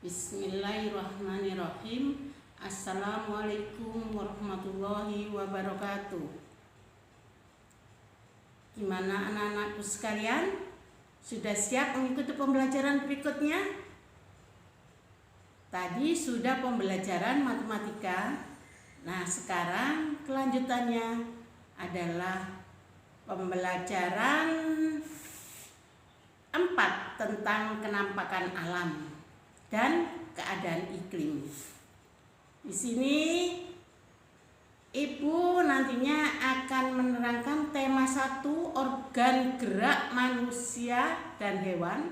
Bismillahirrahmanirrahim. Assalamualaikum warahmatullahi wabarakatuh. Gimana anak-anakku sekalian? Sudah siap mengikuti pembelajaran berikutnya? Tadi sudah pembelajaran matematika. Nah, sekarang kelanjutannya adalah pembelajaran 4 tentang kenampakan alam dan keadaan iklim. Di sini Ibu nantinya akan menerangkan tema 1, organ gerak manusia dan hewan.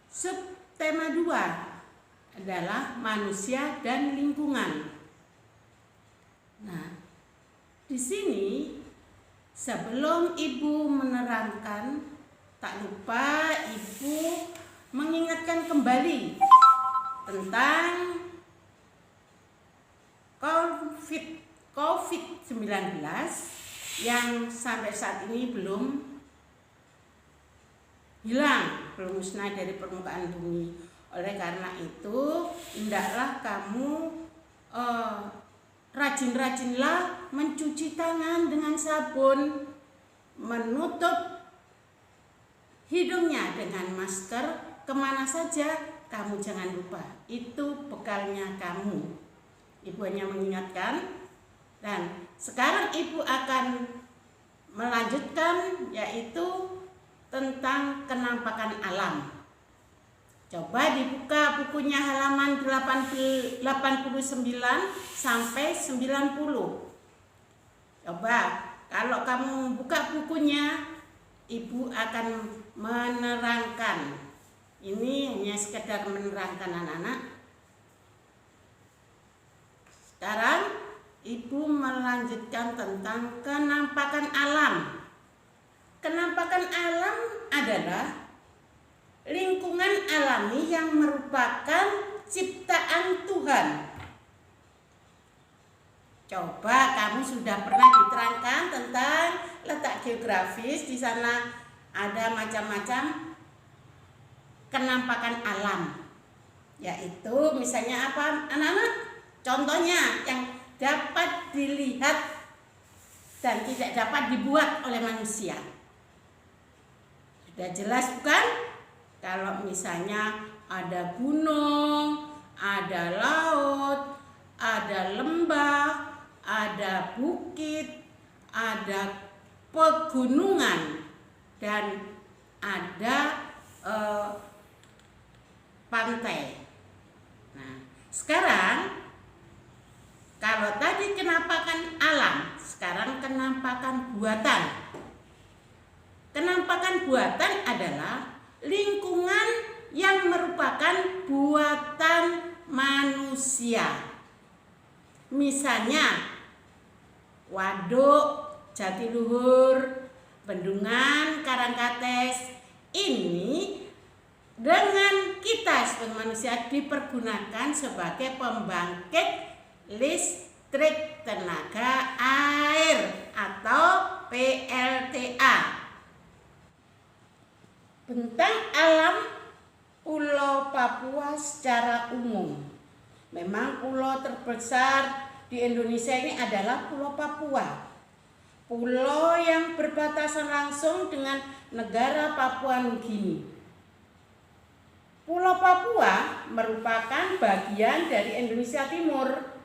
Subtema 2 adalah manusia dan lingkungan. Nah, di sini sebelum Ibu menerangkan, tak lupa Ibu mengingatkan kembali tentang COVID-19 yang sampai saat ini belum hilang, belum musnah dari permukaan bumi. Oleh karena itu, hendaklah kamu rajin-rajinlah mencuci tangan dengan sabun, menutup hidungnya dengan masker, kemana saja kamu jangan lupa, itu bekalnya kamu. Ibu hanya mengingatkan. Dan sekarang Ibu akan melanjutkan, yaitu tentang kenampakan alam. Coba dibuka bukunya halaman 89 sampai 90. Coba kalau kamu buka bukunya, Ibu akan menerangkan. Ini hanya sekedar menerangkan anak-anak. Sekarang Ibu melanjutkan tentang kenampakan alam. Kenampakan alam adalah lingkungan alami yang merupakan ciptaan Tuhan. Coba kamu sudah pernah diterangkan tentang letak geografis. Di sana ada macam-macam kenampakan alam, yaitu misalnya apa anak-anak? Contohnya yang dapat dilihat dan tidak dapat dibuat oleh manusia. Sudah jelas bukan? Kalau misalnya ada gunung, ada laut, ada lembah, ada bukit, ada pegunungan, dan ada pantai. Nah, sekarang kalau tadi kenampakan alam, sekarang kenampakan buatan. Kenampakan buatan adalah lingkungan yang merupakan buatan manusia. Misalnya waduk, jatiluhur, bendungan, karangkates. Ini dengan kita sebagai manusia dipergunakan sebagai pembangkit listrik tenaga air atau PLTA. Bentang alam Pulau Papua secara umum. Memang pulau terbesar di Indonesia ini adalah Pulau Papua. Pulau yang berbatasan langsung dengan negara Papua Nugini. Pulau Papua merupakan bagian dari Indonesia Timur.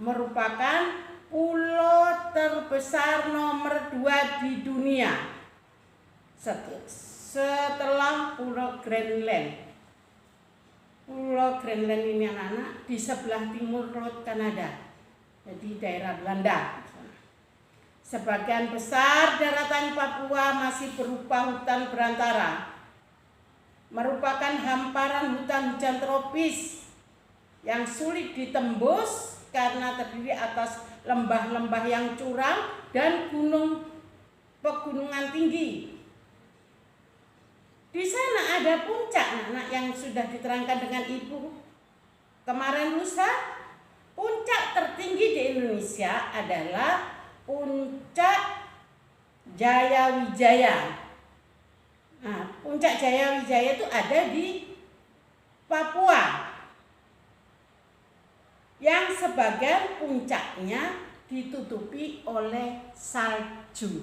Merupakan pulau terbesar nomor 2 di dunia setelah Pulau Greenland. Pulau Greenland ini anak-anak di sebelah timur laut Kanada, jadi daerah Belanda. Sebagian besar daratan Papua masih berupa hutan berantara, merupakan hamparan hutan hujan tropis yang sulit ditembus karena terdiri atas lembah-lembah yang curam dan pegunungan tinggi. Di sana ada puncak anak yang sudah diterangkan dengan Ibu kemarin lusa. Puncak tertinggi di Indonesia adalah Puncak Jayawijaya. Nah, Puncak Jayawijaya itu ada di Papua yang sebagian puncaknya ditutupi oleh salju.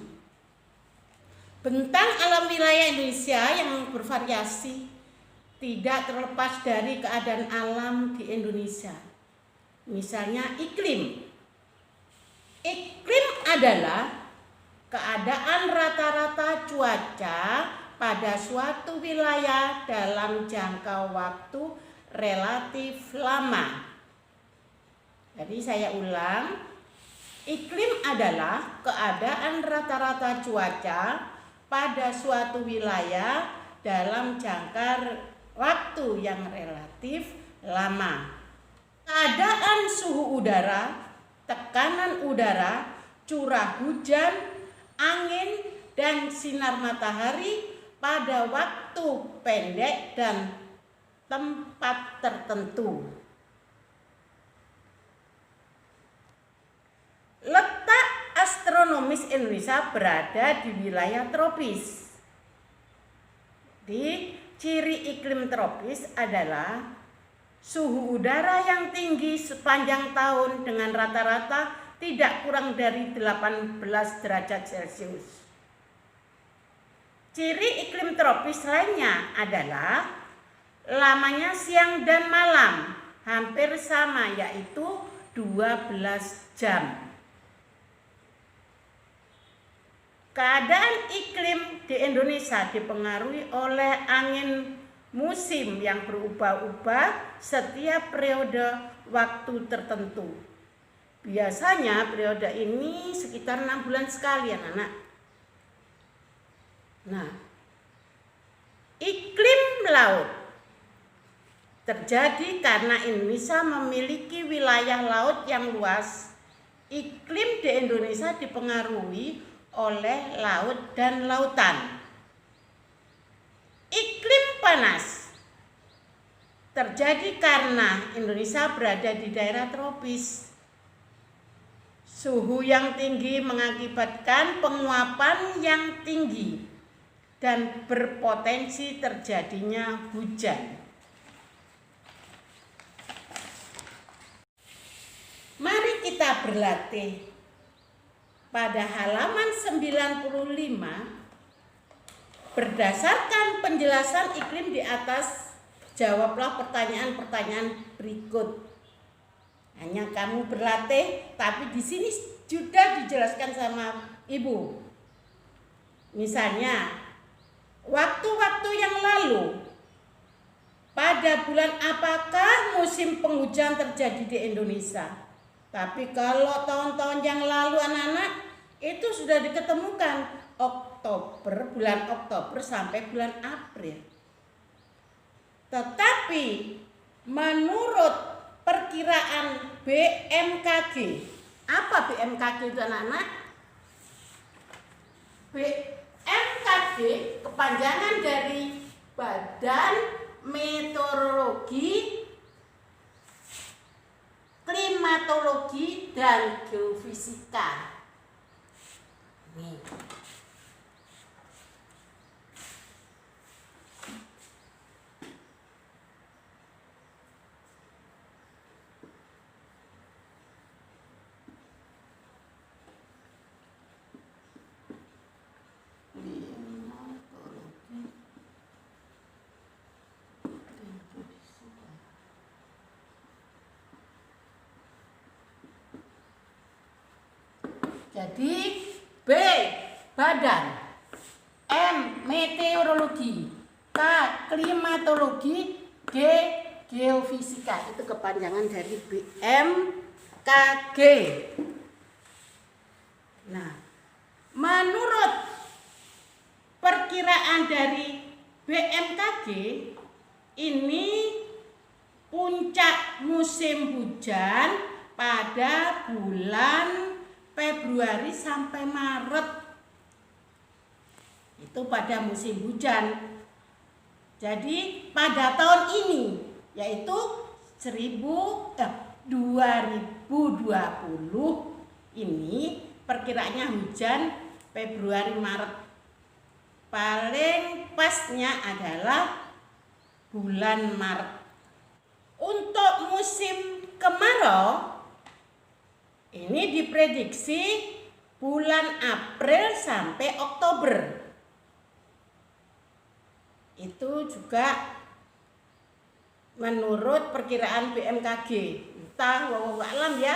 Bentang alam wilayah Indonesia yang bervariasi tidak terlepas dari keadaan alam di Indonesia. Misalnya iklim. Iklim adalah keadaan rata-rata cuaca pada suatu wilayah dalam jangka waktu relatif lama. Jadi saya ulang, iklim adalah keadaan rata-rata cuaca pada suatu wilayah dalam jangka waktu yang relatif lama. Keadaan suhu udara, tekanan udara, curah hujan, angin, dan sinar matahari pada waktu pendek dan tempat tertentu. Letak astronomis Indonesia berada di wilayah tropis. Di ciri iklim tropis adalah suhu udara yang tinggi sepanjang tahun dengan rata-rata tidak kurang dari 18 derajat Celcius. Ciri iklim tropis lainnya adalah lamanya siang dan malam hampir sama, yaitu 12 jam. Keadaan iklim di Indonesia dipengaruhi oleh angin musim yang berubah-ubah setiap periode waktu tertentu. Biasanya periode ini sekitar 6 bulan sekali, anak-anak. Nah, iklim laut terjadi karena Indonesia memiliki wilayah laut yang luas. Iklim di Indonesia dipengaruhi oleh laut dan lautan. Iklim panas terjadi karena Indonesia berada di daerah tropis. Suhu yang tinggi mengakibatkan penguapan yang tinggi dan berpotensi terjadinya hujan. Mari kita berlatih. Pada halaman 95, berdasarkan penjelasan iklim di atas, jawablah pertanyaan-pertanyaan berikut. Hanya kamu berlatih, tapi di sini sudah dijelaskan sama Ibu. Misalnya, waktu-waktu yang lalu, pada bulan apakah musim penghujan terjadi di Indonesia? Tapi kalau tahun-tahun yang lalu anak-anak itu sudah diketemukan Oktober, bulan Oktober sampai bulan April. Tetapi menurut perkiraan BMKG, apa BMKG itu anak-anak? BMKG kepanjangan dari Badan Meteorologi, Klimatologi dan Geofisika. Nih. Jadi B. Badan, M. Meteorologi, K. Klimatologi, G. Geofisika. Itu kepanjangan dari BMKG. Nah, menurut perkiraan dari BMKG, ini puncak musim hujan pada bulan Februari sampai Maret. Itu pada musim hujan. Jadi pada tahun ini, yaitu 2020 ini perkiraannya hujan Februari Maret. Paling pasnya adalah bulan Maret. Untuk musim kemarau ini diprediksi bulan April sampai Oktober. Itu juga menurut perkiraan BMKG. Entah wallahu a'lam ya.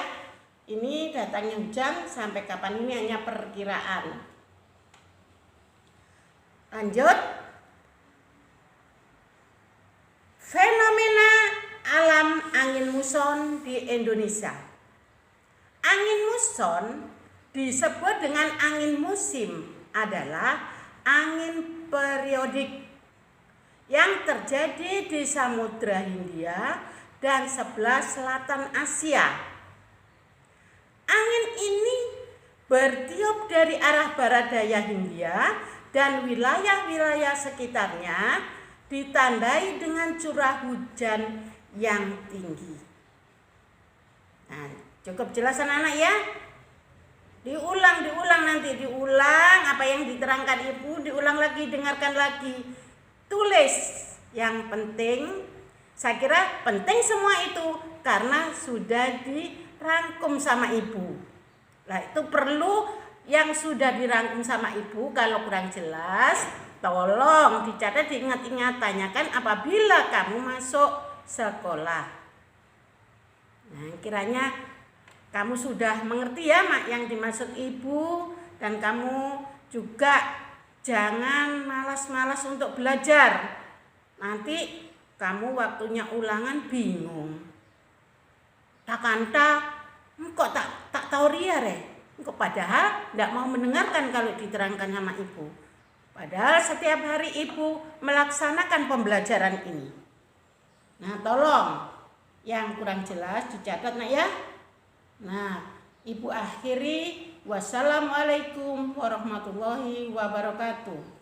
Ini datangnya hujan sampai kapan ini hanya perkiraan. Lanjut. Fenomena alam angin muson di Indonesia. Angin muson disebut dengan angin musim adalah angin periodik yang terjadi di Samudra Hindia dan sebelah selatan Asia. Angin ini bertiup dari arah barat daya Hindia dan wilayah-wilayah sekitarnya ditandai dengan curah hujan yang tinggi. Nah, cukup jelas anak-anak ya? Diulang nanti, diulang apa yang diterangkan ibu, diulang lagi, dengarkan lagi. Tulis yang penting, saya kira penting semua itu karena sudah dirangkum sama ibu. Nah itu perlu yang sudah dirangkum sama ibu, kalau kurang jelas tolong dicatat, diingat-ingat, tanyakan apabila kamu masuk sekolah. Nah kiranya kamu sudah mengerti ya mak yang dimaksud ibu, dan kamu juga jangan malas-malas untuk belajar. Nanti kamu waktunya ulangan bingung. Takanta, kok tak tahu ria re. Kok padahal tidak mau mendengarkan kalau diterangkan sama ibu. Padahal setiap hari ibu melaksanakan pembelajaran ini. Nah tolong yang kurang jelas dicatat nak ya. Nah ibu akhiri. Wassalamualaikum warahmatullahi wabarakatuh.